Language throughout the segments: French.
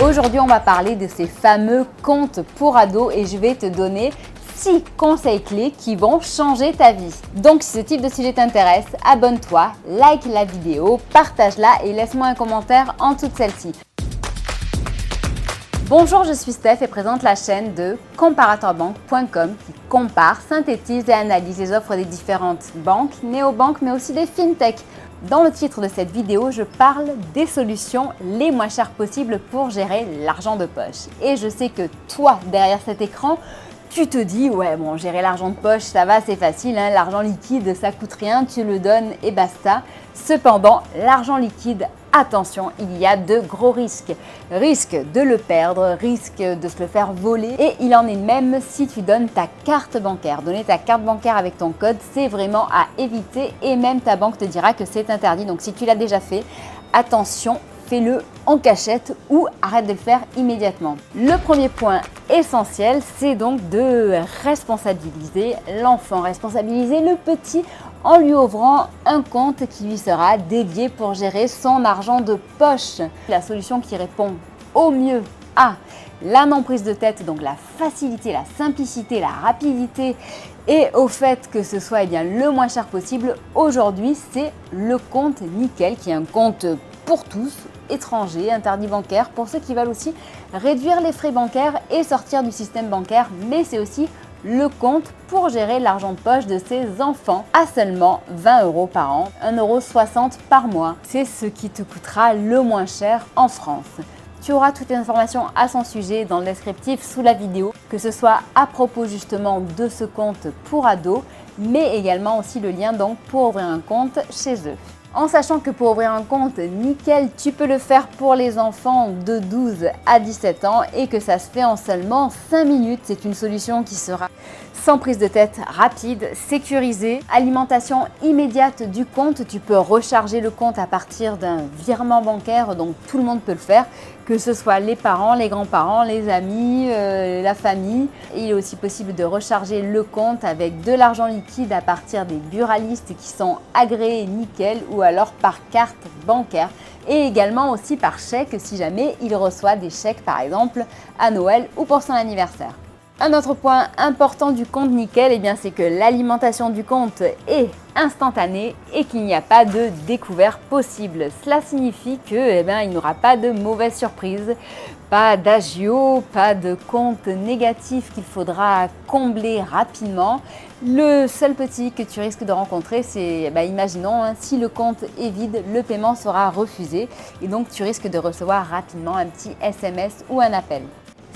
Aujourd'hui, on va parler de ces fameux comptes pour ados et je vais te donner 6 conseils clés qui vont changer ta vie. Donc si ce type de sujet t'intéresse, abonne-toi, like la vidéo, partage-la et laisse-moi un commentaire en dessous de celle-ci. Bonjour, je suis Steph et présente la chaîne de comparatorbank.com qui compare, synthétise et analyse les offres des différentes banques, néobanques mais aussi des fintechs. Dans le titre de cette vidéo, je parle des solutions les moins chères possibles pour gérer l'argent de poche. Et je sais que toi, derrière cet écran, tu te dis, ouais bon, gérer l'argent de poche, ça va, c'est facile, hein, l'argent liquide, ça coûte rien, tu le donnes et basta. Cependant, l'argent liquide, attention, il y a de gros risques. Risque de le perdre, risque de se le faire voler et il en est même si tu donnes ta carte bancaire. Donner ta carte bancaire avec ton code, c'est vraiment à éviter et même ta banque te dira que c'est interdit. Donc si tu l'as déjà fait, attention, fais-le en cachette ou arrête de le faire immédiatement. Le premier point essentiel, c'est donc de responsabiliser l'enfant, responsabiliser le petit en lui ouvrant un compte qui lui sera dédié pour gérer son argent de poche. La solution qui répond au mieux à la non-prise de tête, donc la facilité, la simplicité, la rapidité et au fait que ce soit le moins cher possible, aujourd'hui c'est le compte Nickel qui est un compte pour tous, étrangers, interdit bancaire, pour ceux qui veulent aussi réduire les frais bancaires et sortir du système bancaire, mais c'est aussi le compte pour gérer l'argent de poche de ses enfants à seulement 20 € par an, 1,60 € par mois. C'est ce qui te coûtera le moins cher en France. Tu auras toutes les informations à son sujet dans le descriptif sous la vidéo, que ce soit à propos justement de ce compte pour ados, mais également aussi le lien donc pour ouvrir un compte chez eux. En sachant que pour ouvrir un compte Nickel, tu peux le faire pour les enfants de 12 à 17 ans et que ça se fait en seulement 5 minutes. C'est une solution qui sera sans prise de tête, rapide, sécurisée, alimentation immédiate du compte. Tu peux recharger le compte à partir d'un virement bancaire, donc tout le monde peut le faire, que ce soit les parents, les grands-parents, les amis, la famille. Et il est aussi possible de recharger le compte avec de l'argent liquide à partir des buralistes qui sont agréés Nickel ou alors par carte bancaire et également aussi par chèque si jamais il reçoit des chèques par exemple à Noël ou pour son anniversaire. Un autre point important du compte Nickel, c'est que l'alimentation du compte est instantanée et qu'il n'y a pas de découvert possible. Cela signifie que il n'aura pas de mauvaises surprises, pas d'agio, pas de compte négatif qu'il faudra combler rapidement. Le seul petit que tu risques de rencontrer, c'est, imaginons, si le compte est vide, le paiement sera refusé et donc tu risques de recevoir rapidement un petit SMS ou un appel.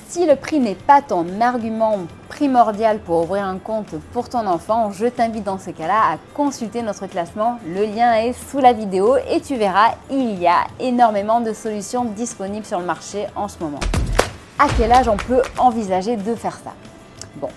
Si le prix n'est pas ton argument primordial pour ouvrir un compte pour ton enfant, je t'invite dans ce cas-là à consulter notre classement. Le lien est sous la vidéo et tu verras, il y a énormément de solutions disponibles sur le marché en ce moment. À quel âge on peut envisager de faire ça? Bon,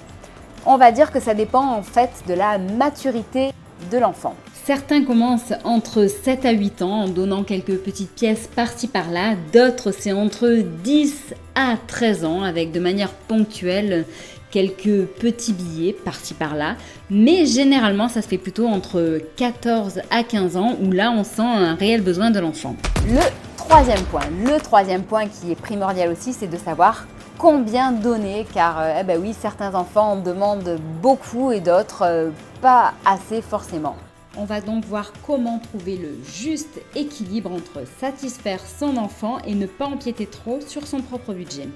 on va dire que ça dépend en fait de la maturité de l'enfant. Certains commencent entre 7 à 8 ans en donnant quelques petites pièces par-ci par-là, d'autres c'est entre 10 à 13 ans avec de manière ponctuelle quelques petits billets par-ci par-là, mais généralement ça se fait plutôt entre 14 à 15 ans où là on sent un réel besoin de l'enfant. Le troisième point qui est primordial aussi, c'est de savoir combien donner car oui, certains enfants en demandent beaucoup et d'autres pas assez forcément. On va donc voir comment trouver le juste équilibre entre satisfaire son enfant et ne pas empiéter trop sur son propre budget.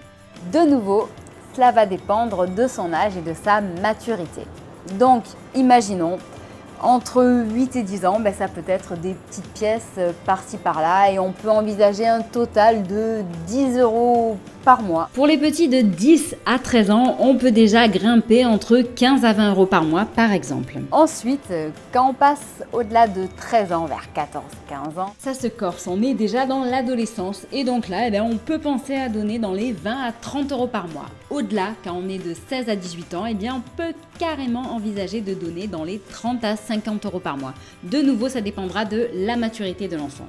De nouveau, cela va dépendre de son âge et de sa maturité. Donc, imaginons, entre 8 et 10 ans, ça peut être des petites pièces par-ci par-là et on peut envisager un total de 10 € par mois. Pour les petits de 10 à 13 ans, on peut déjà grimper entre 15 à 20 € par mois par exemple. Ensuite, quand on passe au-delà de 13 ans, vers 14-15 ans, ça se corse, on est déjà dans l'adolescence et donc là, on peut penser à donner dans les 20 à 30 € par mois. Au-delà, quand on est de 16 à 18 ans, on peut carrément envisager de donner dans les 30 à 50 € par mois. De nouveau, ça dépendra de la maturité de l'enfant.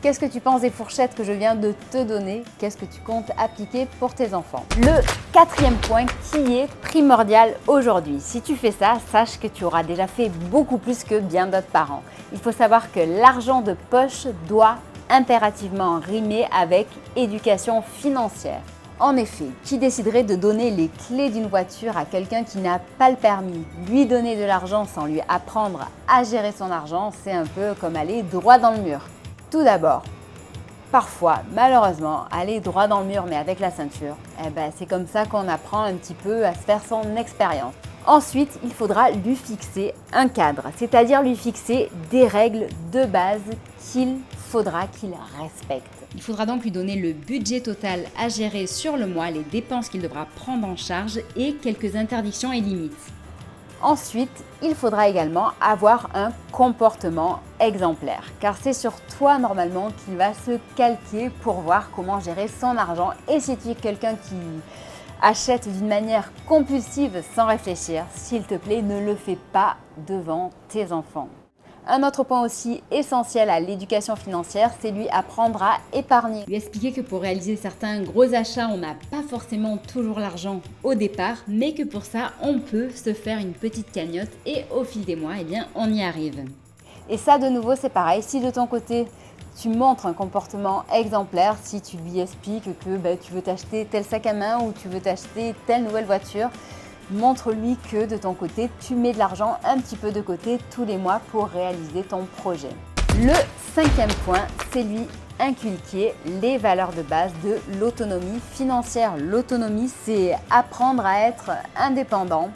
Qu'est-ce que tu penses des fourchettes que je viens de te donner? Qu'est-ce que tu comptes appliquer pour tes enfants? Le quatrième point qui est primordial aujourd'hui. Si tu fais ça, sache que tu auras déjà fait beaucoup plus que bien d'autres parents. Il faut savoir que l'argent de poche doit impérativement rimer avec éducation financière. En effet, qui déciderait de donner les clés d'une voiture à quelqu'un qui n'a pas le permis? Lui donner de l'argent sans lui apprendre à gérer son argent, c'est un peu comme aller droit dans le mur. Tout d'abord, parfois, malheureusement, aller droit dans le mur mais avec la ceinture, c'est comme ça qu'on apprend un petit peu à se faire son expérience. Ensuite, il faudra lui fixer un cadre, c'est-à-dire lui fixer des règles de base qu'il faudra qu'il respecte. Il faudra donc lui donner le budget total à gérer sur le mois, les dépenses qu'il devra prendre en charge et quelques interdictions et limites. Ensuite, il faudra également avoir un comportement exemplaire, car c'est sur toi normalement qu'il va se calquer pour voir comment gérer son argent. Et si tu es quelqu'un qui achète d'une manière compulsive sans réfléchir, s'il te plaît, ne le fais pas devant tes enfants. Un autre point aussi essentiel à l'éducation financière, c'est lui apprendre à épargner. Lui expliquer que pour réaliser certains gros achats, on n'a pas forcément toujours l'argent au départ, mais que pour ça, on peut se faire une petite cagnotte et au fil des mois, on y arrive. Et ça, de nouveau, c'est pareil. Si de ton côté, tu montres un comportement exemplaire, si tu lui expliques que tu veux t'acheter tel sac à main ou tu veux t'acheter telle nouvelle voiture, montre-lui que de ton côté, tu mets de l'argent un petit peu de côté tous les mois pour réaliser ton projet. Le cinquième point, c'est lui inculquer les valeurs de base de l'autonomie financière. L'autonomie, c'est apprendre à être indépendant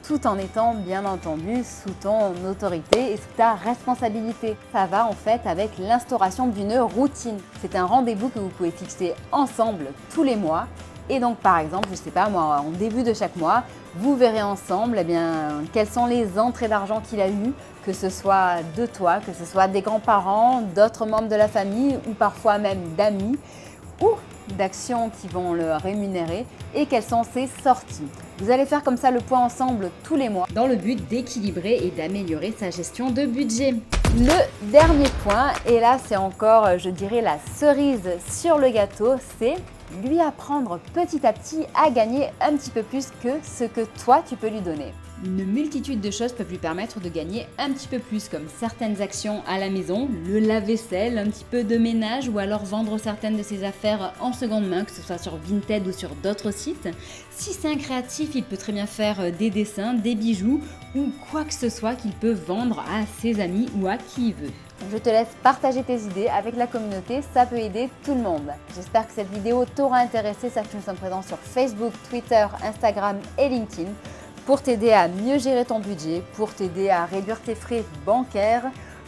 tout en étant bien entendu sous ton autorité et sous ta responsabilité. Ça va en fait avec l'instauration d'une routine. C'est un rendez-vous que vous pouvez fixer ensemble tous les mois. Et donc par exemple, je sais pas moi, en début de chaque mois, vous verrez ensemble quelles sont les entrées d'argent qu'il a eues, que ce soit de toi, que ce soit des grands-parents, d'autres membres de la famille ou parfois même d'amis ou d'actions qui vont le rémunérer et quelles sont ses sorties. Vous allez faire comme ça le point ensemble tous les mois dans le but d'équilibrer et d'améliorer sa gestion de budget. Le dernier point, et là c'est encore, je dirais, la cerise sur le gâteau, c'est lui apprendre petit à petit à gagner un petit peu plus que ce que toi tu peux lui donner. Une multitude de choses peuvent lui permettre de gagner un petit peu plus, comme certaines actions à la maison, le lave-vaisselle, un petit peu de ménage ou alors vendre certaines de ses affaires en seconde main, que ce soit sur Vinted ou sur d'autres sites. Si c'est un créatif, il peut très bien faire des dessins, des bijoux ou quoi que ce soit qu'il peut vendre à ses amis ou à qui il veut. Je te laisse partager tes idées avec la communauté, ça peut aider tout le monde. J'espère que cette vidéo t'aura intéressé, sache que nous sommes présents sur Facebook, Twitter, Instagram et LinkedIn pour t'aider à mieux gérer ton budget, pour t'aider à réduire tes frais bancaires,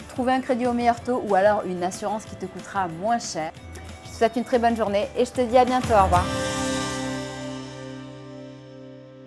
trouver un crédit au meilleur taux ou alors une assurance qui te coûtera moins cher. Je te souhaite une très bonne journée et je te dis à bientôt, au revoir.